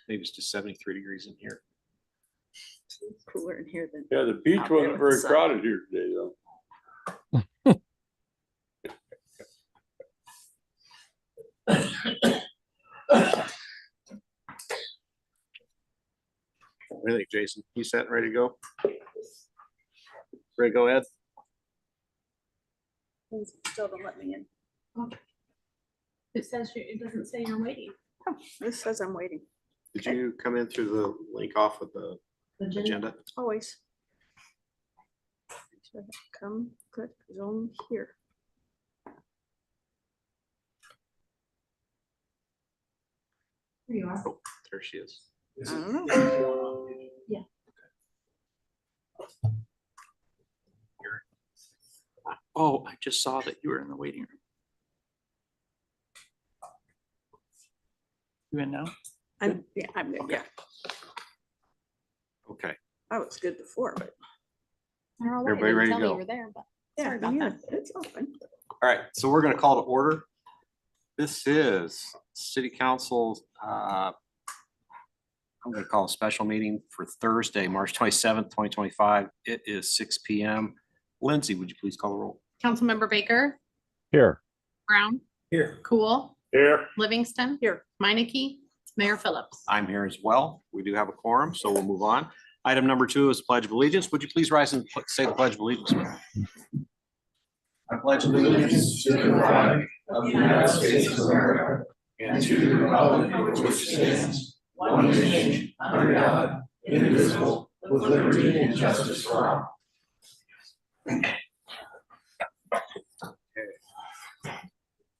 Maybe it's just 73 degrees in here. It's cooler in here than. Yeah, the beach out there wasn't with very the sun. crowded here today, though. What do you think, Jason? You set and ready to go? Ready to go, Ed? Still don't let me in. It says it doesn't say you're waiting. Oh, this says I'm waiting. Did you come in through the link off with the agenda? Always. So come, click zone here. Here you are. Oh, there she is. I don't know. Yeah. Oh, I just saw that you were in the waiting room. You in now? I'm there. Yeah, Okay. I was good before, but I don't know why Everybody it ready didn't to tell me go? you were there, but yeah, sorry about yeah, that. it's open. All right, so we're going to call to order. This is City Council. I'm going to call a special meeting for Thursday, March 27th, 2025. It is 6 p.m. Lindsay, would you please call the roll? Councilmember Baker, Here. Brown, Here. Cool, Here. Livingston, Here. Meineke, Mayor Phillips. I'm here as well. We do have a quorum, so we'll move on. Item number 2 is Pledge of Allegiance. Would you please rise and say the Pledge of Allegiance? I pledge allegiance to the flag of the United States of America and to the republic which stands one nation under God, indivisible, with liberty and justice for all.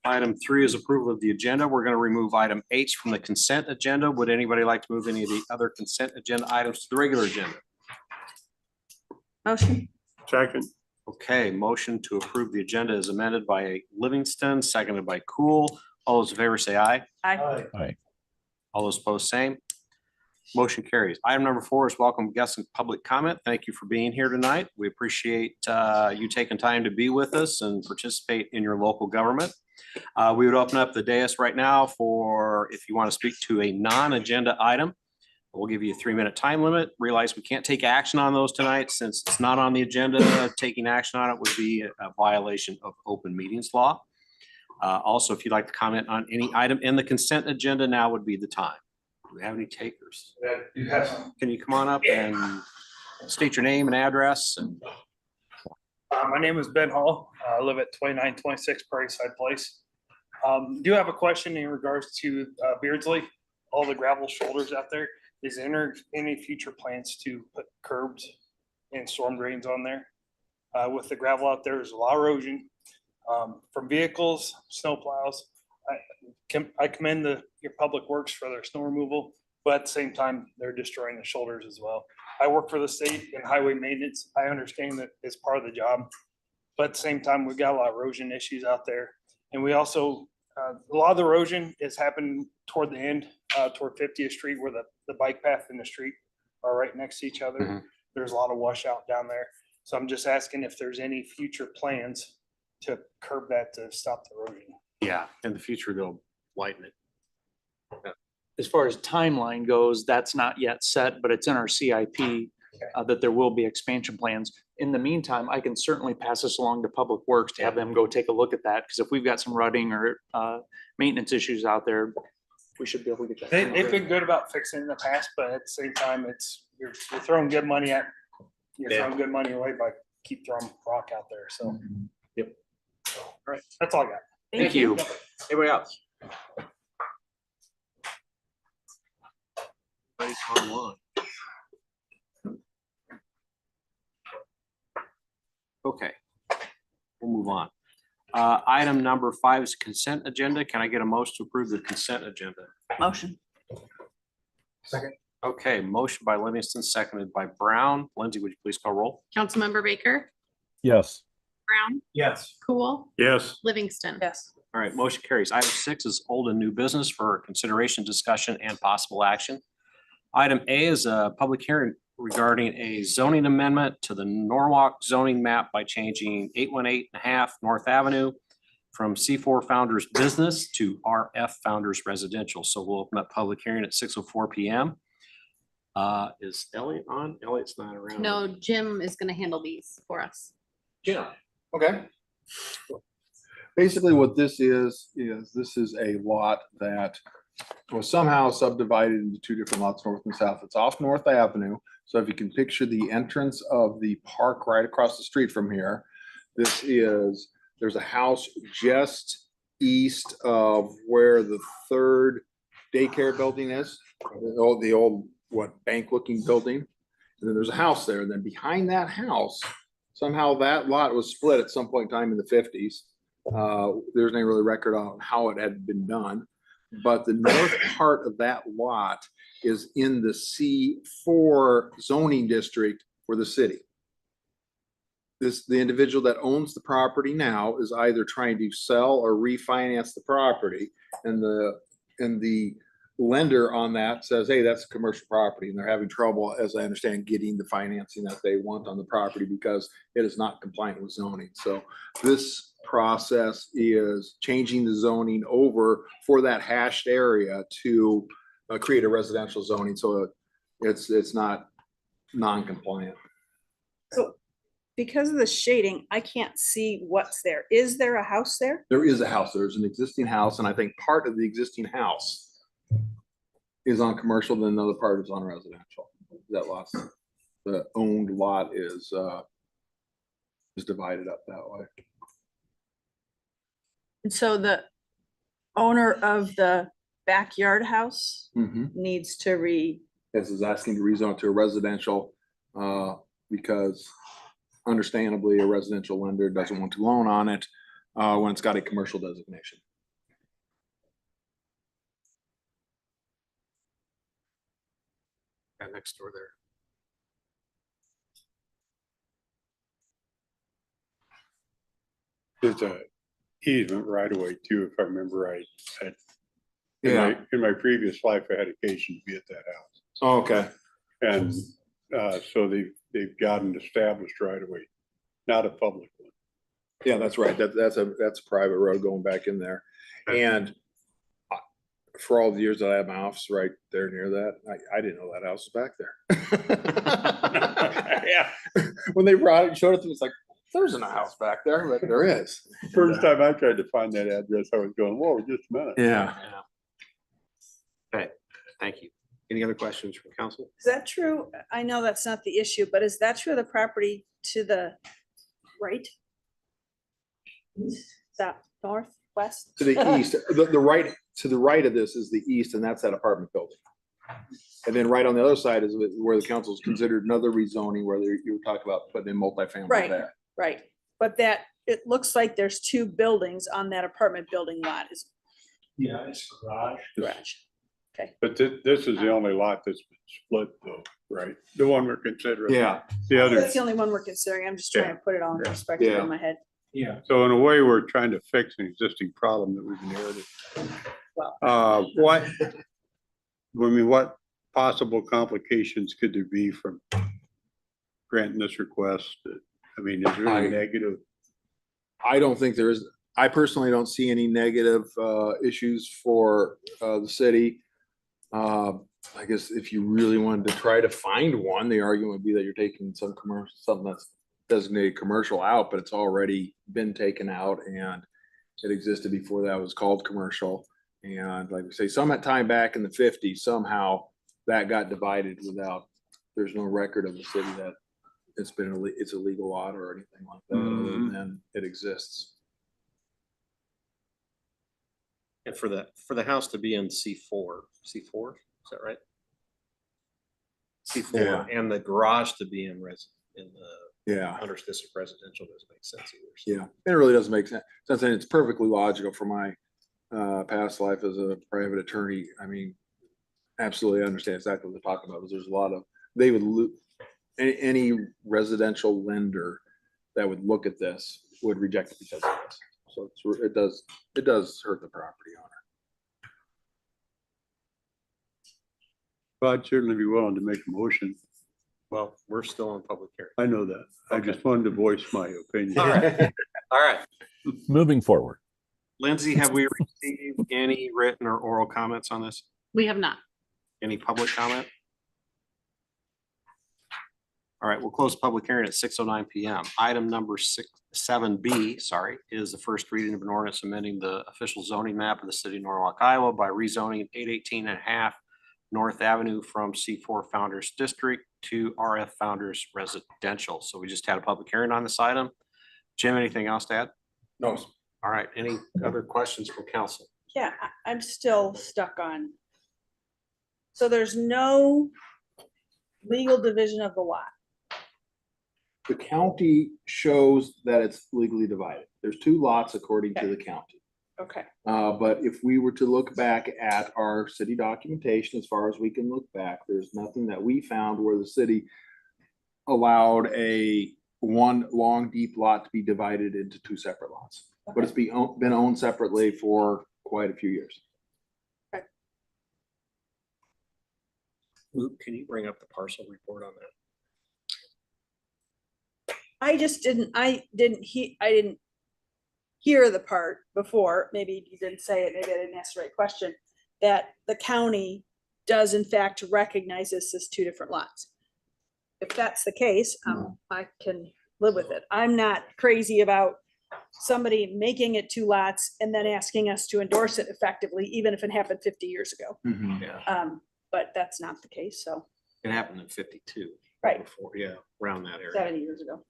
Item 3 is approval of the agenda. We're going to remove item H from the consent agenda. Would anybody like to move any of the other consent agenda items to the regular agenda? Motion. Second. Okay, motion to approve the agenda is amended by Livingston, seconded by Cool. All those in favor say aye. Aye. Aye. All those opposed, same. Motion carries. Item number 4 is welcome guests and public comment. Thank you for being here tonight. We appreciate you taking time to be with us and participate in your local government. We would open up the dais right now for if you want to speak to a non-agenda item. We'll give you a 3-minute time limit. Realize we can't take action on those tonight since it's not on the agenda. Taking action on it would be a violation of open meetings law. Also, if you'd like to comment on any item in the consent agenda, now would be the time. Do we have any takers? Can you come on up and state your name and address? And My name is Ben Hall. I live at 2926 Prairie Side Place. Do have a question in regards to Beardsley, all the gravel shoulders out there. Is there any future plans to put curbs and storm drains on there? With the gravel out there, there's a lot of erosion from vehicles, snow plows. I commend your public works for their snow removal, but at the same time, they're destroying the shoulders as well. I work for the state in highway maintenance. I understand that it's part of the job, but at the same time, we've got a lot of erosion issues out there. And we also, a lot of the erosion is happening toward the end, toward 50th Street where the bike path and the street are right next to each other. Mhm. There's a lot of washout down there. So I'm just asking if there's any future plans to curb that to stop the erosion. yeah, in the future, they'll widen it. As far as timeline goes, that's not yet set, but it's in our CIP that there will be expansion plans. In the meantime, I can certainly pass this along to Public Works to have them go take a look at that. Because if we've got some rutting or maintenance issues out there, we should be able to get that. They've been good about fixing it in the past, but at the same time, you're throwing good money throwing good money away by keep throwing rock out there. So. Yep. All right, that's all I got. Thank you. Anybody else? Everybody's online. Okay, we'll move on. Item number 5 is consent agenda. Can I get a motion to approve the consent agenda? Motion. Second. Okay, motion by Livingston, seconded by Brown. Lindsay, would you please call roll? Councilmember Baker, Yes. Brown, Yes. Cool, Yes. Livingston. Yes. All right, motion carries. Item 6 is old and new business for consideration, discussion, and possible action. Item A is a public hearing regarding a zoning amendment to the Norwalk zoning map by changing 818.5 North Avenue from C4 Founders Business to RF Founders Residential. So we'll open up public hearing at 6:04 PM. Is Elliot on? Elliot's not around. No, Jim is gonna handle these for us. Jim. Okay. Basically what this is this is a lot that was somehow subdivided into two different lots, north and south. It's off North Avenue. So if you can picture the entrance of the park right across the street from here, there's a house just east of where the third daycare building is, the old bank looking building. And then there's a house there. And then behind that house, somehow that lot was split at some point in time in the 50s. There's no really record on how it had been done. But the north part of that lot is in the C4 zoning district for the city. The individual that owns the property now is either trying to sell or refinance the property. And the lender on that says, hey, that's a commercial property. And they're having trouble, as I understand, getting the financing that they want on the property because it is not compliant with zoning. So this process is changing the zoning over for that hashed area to create a residential zoning. So it's not non-compliant. So because of the shading, I can't see what's there. Is there a house there? There is a house. There's an existing house. And I think part of the existing house is on commercial, then another part is on residential. That lot, the owned lot is divided up that way. And so the owner of the backyard house needs to This is asking to rezone it to a residential, because understandably, a residential lender doesn't want to loan on it when it's got a commercial designation. Next door there. There's a easement right away too, if I remember right. Yeah. In my previous life, I had occasion to be at that house. Oh, okay. And so they've got an established right away, not a public one. Yeah, that's right. That's a private road going back in there. And for all the years that I had my office right there near that, I didn't know that house was back there. Yeah. When they brought it and showed it to me, it's like, there isn't a house back there, but there is. First time I tried to find that address, I was going, whoa, just a minute. Yeah. Okay, thank you. Any other questions from council? Is that true? I know that's not the issue, but is that true of the property to the northwest? To the east, the right, to the right of this is the east, and that's that apartment building. And then right on the other side is where the council is considered another rezoning, where you were talking about putting in multifamily Right. there. Right, but it looks like there's two buildings on that apartment building lot is Yeah, it's garage. garage. But this is the only lot that's been split though, right? The one we're considering. Yeah. The other, That's the only one we're considering. I'm just trying to put it all in perspective Yeah. in my head. yeah, so in a way, we're trying to fix an existing problem that we've inherited. What possible complications could there be from granting this request? I mean, is there any negative? I don't think there is, I personally don't see any negative issues for the city. I guess if you really wanted to try to find one, the argument would be that you're taking some commercial, something that's designated commercial out, but it's already been taken out and it existed before that was called commercial. And like we say, some at time back in the 50s, somehow that got divided without, there's no record of the city that it's a legal lot or anything like that, other than it exists. And for the house to be in C4, is that right? C4, Yeah. and the garage to be in the Yeah. Hunter's District residential doesn't make sense either. So. Yeah, it really doesn't make sense. And it's perfectly logical for my past life as a private attorney. I mean, absolutely understand exactly what they're talking about. Because there's a lot of, they would any residential lender that would look at this would reject it because of this. So it does hurt the property owner. Well, I'd certainly be willing to make a motion. Well, we're still on public hearing. I know that. I Okay. just wanted to voice my opinion. All right. All right. Moving forward, Lindsay, have we received any written or oral comments on this? We have not. Any public comment? All right, we'll close the public hearing at 6:09 PM. Item number 7B, sorry, is the first reading of an ordinance amending the official zoning map of the city of Norwalk, Iowa by rezoning 818.5 North Avenue from C4 Founders District to RF Founders Residential. So we just had a public hearing on this item. Jim, anything else to add? No. All right, any other questions from council? Yeah, I'm still stuck on. So there's no legal division of the lot. The county shows that it's legally divided. There's two lots according to the county. Okay, But if we were to look back at our city documentation, as far as we can look back, there's nothing that we found where the city allowed a one long, deep lot to be divided into two separate lots. But it's been owned separately for quite a few years. Luke, can you bring up the parcel report on that? I didn't hear the part before, maybe you didn't say it, maybe I didn't ask the right question, that the county does in fact recognize this as two different lots. If that's the case, I can live with it. I'm not crazy about somebody making it two lots and then asking us to endorse it effectively, even if it happened 50 years ago. Yeah, But that's not the case, so it happened in 52. Right. Before, yeah, around that area. 70 years ago.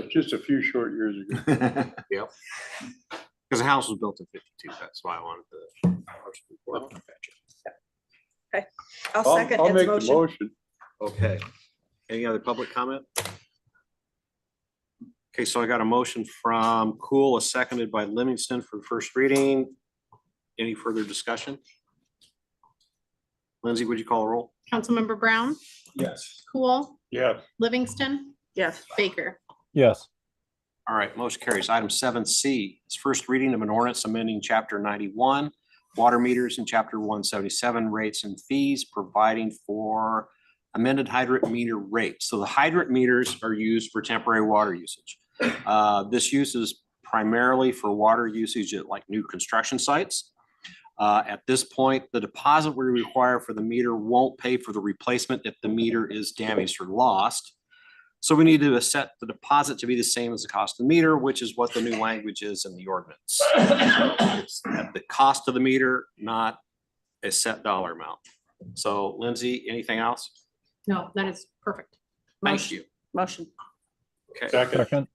Just a few short years ago. Yep. Because the house was built in 52. That's why I wanted the parcel report. I'll second I'll his make the motion. motion. Okay. Any other public comment? Okay, so I got a motion from Cool, a seconded by Livingston for the first reading. Any further discussion? Lindsay, would you call a roll? Councilmember Brown, Yes. Cool, Yes. Livingston, Yes, Baker. yes, All right, motion carries. Item 7C is first reading of an ordinance amending chapter 91, water meters, and chapter 177, rates and fees, providing for amended hydrant meter rates. So the hydrant meters are used for temporary water usage. This use is primarily for water usage at like new construction sites. At this point, the deposit we require for the meter won't pay for the replacement if the meter is damaged or lost. So we need to set the deposit to be the same as the cost of the meter, which is what the new language is in the ordinance. It's at the cost of the meter, not a set dollar amount. So Lindsay, anything else? No, that is perfect. Thank you. motion. Okay, Second. second,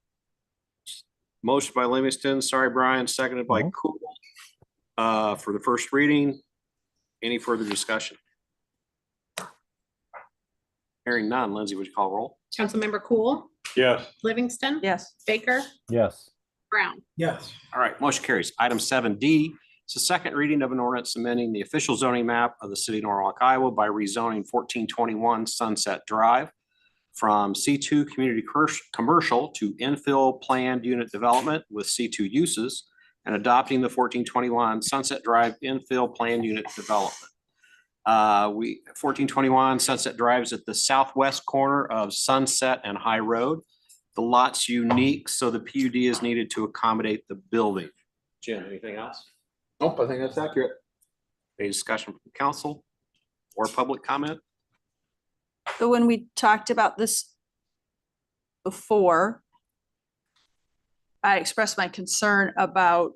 motion by Livingston, sorry, Brian, seconded by Mhm. Cool. For the first reading. Any further discussion? Hearing none, Lindsay, would you call roll? Councilmember Cool, Yes. Livingston. Yes, Baker, yes, Brown. Yes. All right, motion carries. Item 7D, it's the second reading of an ordinance amending the official zoning map of the city of Norwalk, Iowa by rezoning 1421 Sunset Drive from C2 community commercial to infill planned unit development with C2 uses and adopting the 1421 Sunset Drive infill planned unit development. 1421 Sunset Drive is at the southwest corner of Sunset and High Road. The lot's unique, so the PUD is needed to accommodate the building. Jim, anything else? Nope, I think that's accurate. Any discussion from council or public comment? so when we talked about this before, I expressed my concern about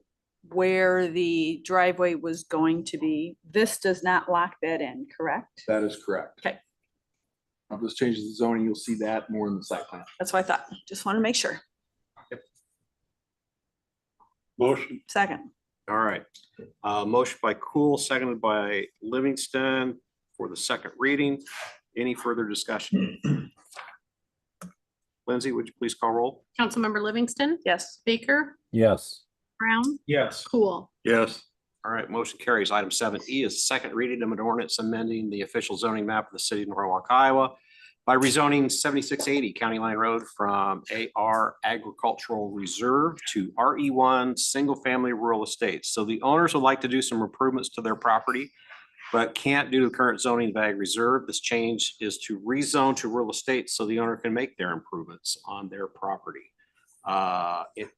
where the driveway was going to be. This does not lock that in, correct? That is correct. Okay. If this changes the zoning, you'll see that more in the site plan. That's what I thought. Just want to make sure. Motion. Second, All right. Motion by Cool, seconded by Livingston for the second reading. Any further discussion? Lindsay, would you please call roll? Councilmember Livingston, yes, Baker, yes, Brown, Yes. Cool. Yes. All right, motion carries. Item 7E is second reading of an ordinance amending the official zoning map of the city of Norwalk, Iowa by rezoning 7680 County Line Road from AR Agricultural Reserve to RE1 Single Family Rural Estates. So the owners would like to do some improvements to their property, but can't do the current zoning of Ag Reserve. This change is to rezone to rural estates so the owner can make their improvements on their property.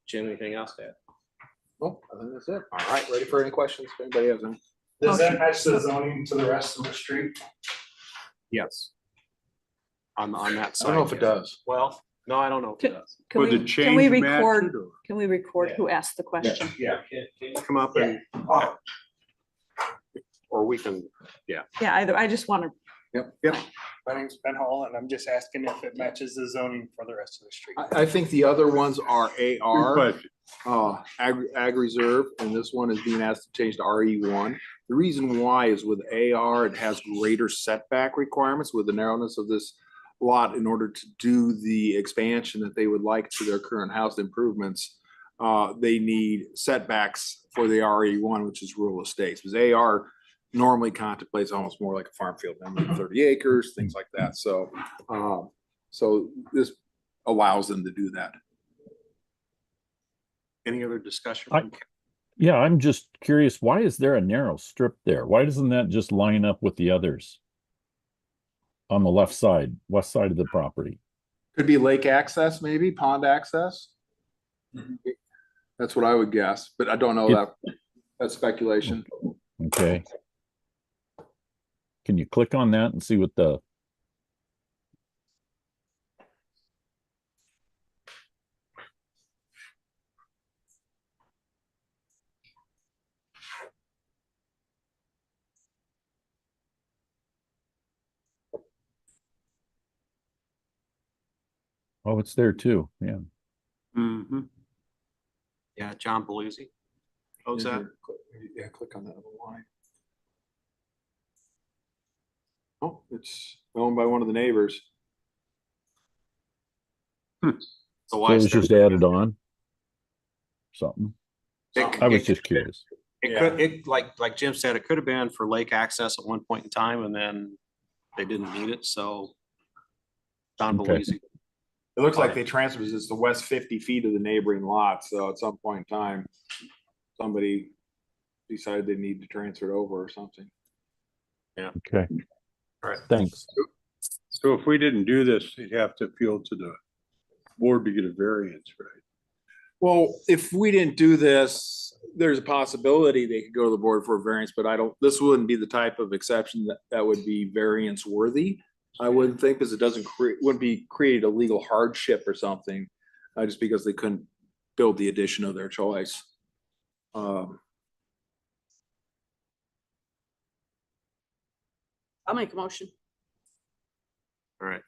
Jim, anything else to add? Oh, I think that's it. All right. Ready for any questions? If anybody has any? Does that match the zoning to the rest of the street? Yes. On that I side. don't know if it yes. does. Well, no, I don't know if it does. Would the Can we change match record, it, or? can we record who asked the question? Yeah. Come up and, or we can, Yeah, either, I just want to, My name's Ben Hall, and I'm just asking if it matches the zoning for the rest of the street. I think the other ones are Good AR, question. ag reserve, and this one is being asked to change to RE1. The reason why is with AR, it has greater setback requirements with the narrowness of this lot in order to do the expansion that they would like to their current house improvements. They need setbacks for the RE1, which is rural estates, because AR normally contemplates almost more like a farm field, 30 acres, things like that. So, so this allows them to do that. any other discussion? Yeah, I'm just curious, why is there a narrow strip there? Why doesn't that just line up with the others? On the left side, west side of the property? Could be lake access, maybe pond access. That's what I would guess, but I don't know that. That's speculation. Okay. Can you click on that and see what the? Oh, it's there too, yeah. Mm-hmm. Yeah, John Belusi. Owns that. Yeah, click on that other line. Oh, it's owned by one of the neighbors. So So why it is was there? just added on? Something, I was It just curious. could, like Jim said, it could have been for lake access at one point in time and then they didn't need it, so. John Okay. Belusi. It looks like they transferred it's the west 50 feet of the neighboring lot, so at some point in time, somebody decided they need to transfer it over or something. Okay. All right. Thanks. So if we didn't do this, you'd have to appeal to the board to get a variance, right? Well, if we didn't do this, there's a possibility they could go to the board for a variance, but this wouldn't be the type of exception that would be variance worthy. I wouldn't think, because it doesn't create a legal hardship or something, just because they couldn't build the addition of their choice. I'll make a motion. All right.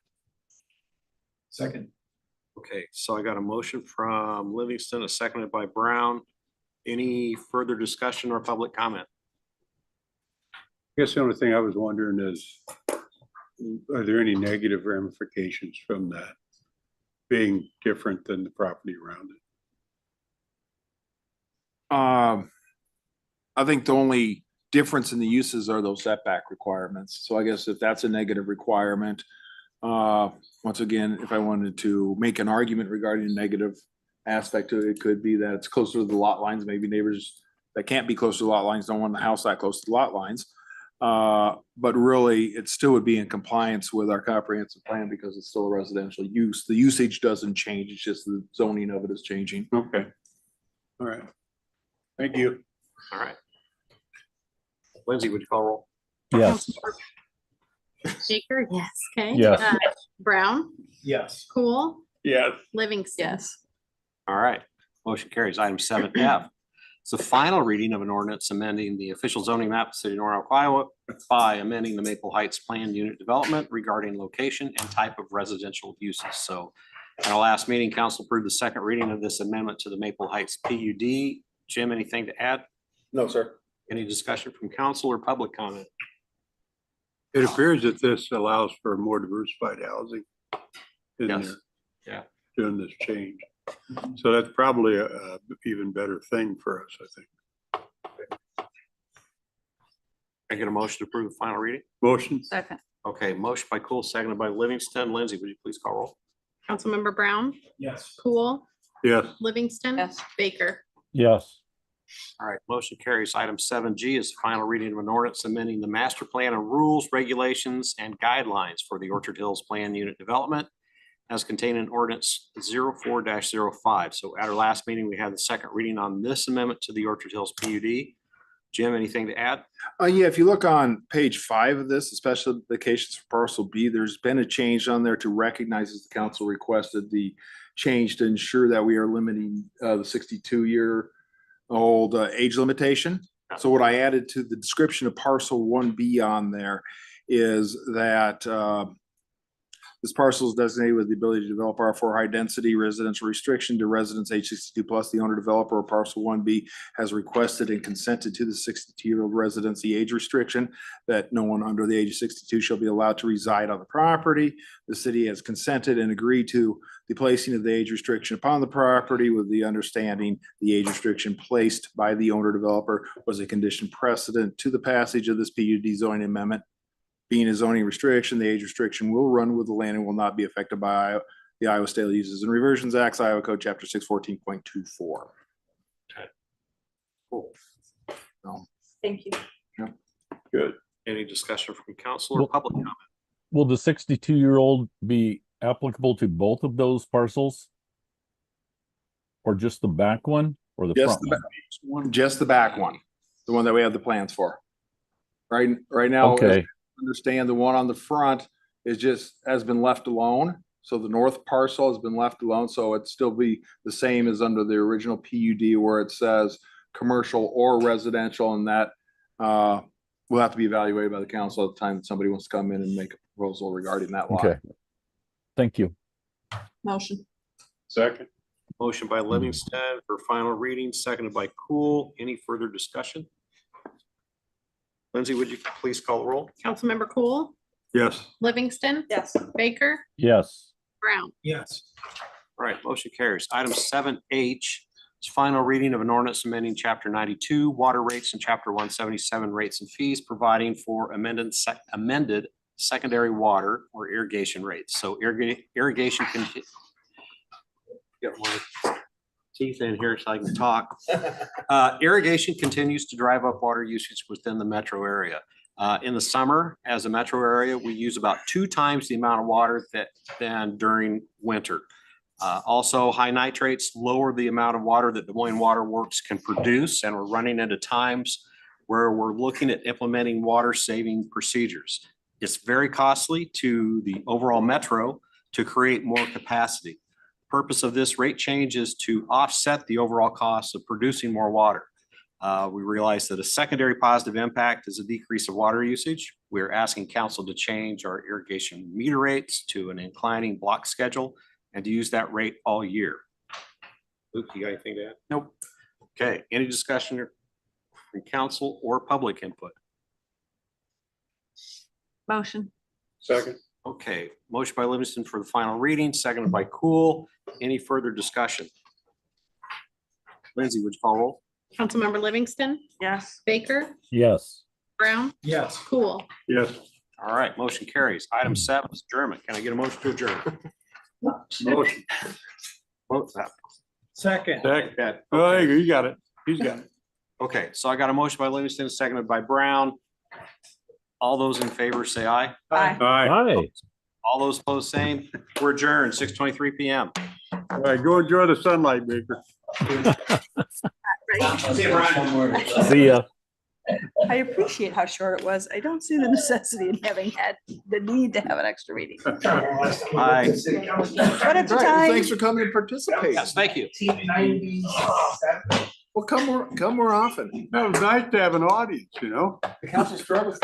Second. Okay, so I got a motion from Livingston, a seconded by Brown. Any further discussion or public comment? I guess the only thing I was wondering is, are there any negative ramifications from that being different than the property around it? I think the only difference in the uses are those setback requirements. So I guess if that's a negative requirement, once again, if I wanted to make an argument regarding a negative aspect to it, it could be that it's closer to the lot lines. Maybe neighbors that can't be close to the lot lines don't want the house that close to the lot lines. But really, it still would be in compliance with our comprehensive plan because it's still a residential use. The usage doesn't change. It's just the zoning of it is changing. Okay. All right. Thank you. All right. Lindsay, would you call roll? Yes, Baker, yes, okay. Yes. Brown, Yes. Cool, Yes. Livingston. Yes. All right, motion carries. Item 7F. It's the final reading of an ordinance amending the official zoning map of the city of Norwalk, Iowa by amending the Maple Heights planned unit development regarding location and type of residential uses. So at our last meeting, council approved the second reading of this amendment to the Maple Heights PUD. Jim, anything to add? No, sir. Any discussion from council or public comment? It appears that this allows for more diversified housing in Yes. there. Yeah. Doing this change. So that's probably a even better thing for us, I think. I get a motion to approve the final reading? Motion? Second. Okay, motion by Cool, seconded by Livingston. Lindsay, would you please call roll? Councilmember Brown, Yes. Cool, Yes. Livingston. Yes. Baker. yes, All right, motion carries. Item 7G is the final reading of an ordinance amending the master plan of rules, regulations, and guidelines for the Orchard Hills Plan Unit Development as contained in ordinance 04-05. So at our last meeting, we had the second reading on this amendment to the Orchard Hills PUD. Jim, anything to add? Yeah, if you look on page 5 of this, the specifications for parcel B, there's been a change on there to recognize, as the council requested, the change to ensure that we are limiting the 62-year-old age limitation. So what I added to the description of parcel 1B on there is that this parcel is designated with the ability to develop R4 high density residential restriction to residents age 62 plus. The owner developer of parcel 1B has requested and consented to the 62-year-old residency age restriction that no one under the age of 62 shall be allowed to reside on the property. The city has consented and agreed to the placing of the age restriction upon the property, with the understanding the age restriction placed by the owner developer was a condition precedent to the passage of this PUD zoning amendment. Being a zoning restriction, the age restriction will run with the land and will not be affected by the Iowa State Uses and Reversions Acts, Iowa Code Chapter 614.24. Cool. Thank you. Good. Any discussion from council or Well- public comment? Will the 62-year-old be applicable to both of those parcels? Or just the back one or the Just front the one? Just the back one, the one that we have the plans for. Right now, Okay, understand the one on the front has been left alone. So the north parcel has been left alone, so it'd still be the same as under the original PUD where it says commercial or residential, and that will have to be evaluated by the council at the time that somebody wants to come in and make a proposal regarding that lot. okay. Thank you. Motion. Second. Motion by Livingston for final reading, seconded by Cool. Any further discussion? Lindsay, would you please call the roll? Councilmember Cool, Yes. Livingston, Yes. Baker, Yes. Brown. Yes. All right, motion carries. Item 7H is final reading of an ordinance amending chapter 92 water rates and chapter 177 rates and fees, providing for amended secondary water or irrigation rates. So irrigation can get my teeth in here so I can talk. Irrigation continues to drive up water usage within the metro area. In the summer, as a metro area, we use about 2 times the amount of water than during winter. Also, high nitrates lower the amount of water that Des Moines Water Works can produce, and we're running into times where we're looking at implementing water saving procedures. It's very costly to the overall metro to create more capacity. Purpose of this rate change is to offset the overall cost of producing more water. We realize that a secondary positive impact is a decrease of water usage. We're asking council to change our irrigation meter rates to an inclining block schedule and to use that rate all year. Luke, you got anything to add? Nope. Okay, any discussion from council or public input? Motion. Second. Okay, motion by Livingston for the final reading, seconded by Cool. Any further discussion? Lindsay, would you call roll? Councilmember Livingston, Yes. Baker, Yes. Brown, Yes. Cool. Yes. All right, motion carries. Item 7 is adjournment. Can I get a motion to adjourn? Motion. Vote that. Second. Okay. Oh, you got it. He's got it. Okay, so I got a motion by Livingston, seconded by Brown. All those in favor say aye. Aye. All right. Hi. All those opposed, same. We're adjourned, 6:23 PM. All right. Go enjoy the sunlight, Baker. See ya. I appreciate how short it was. I don't see the necessity in having had the need to have an extra meeting. Aye. One at a All right, time. thanks for coming and participating. Yes, thank you. Well, come more often. That was nice to have an audience, you know? The council struggles.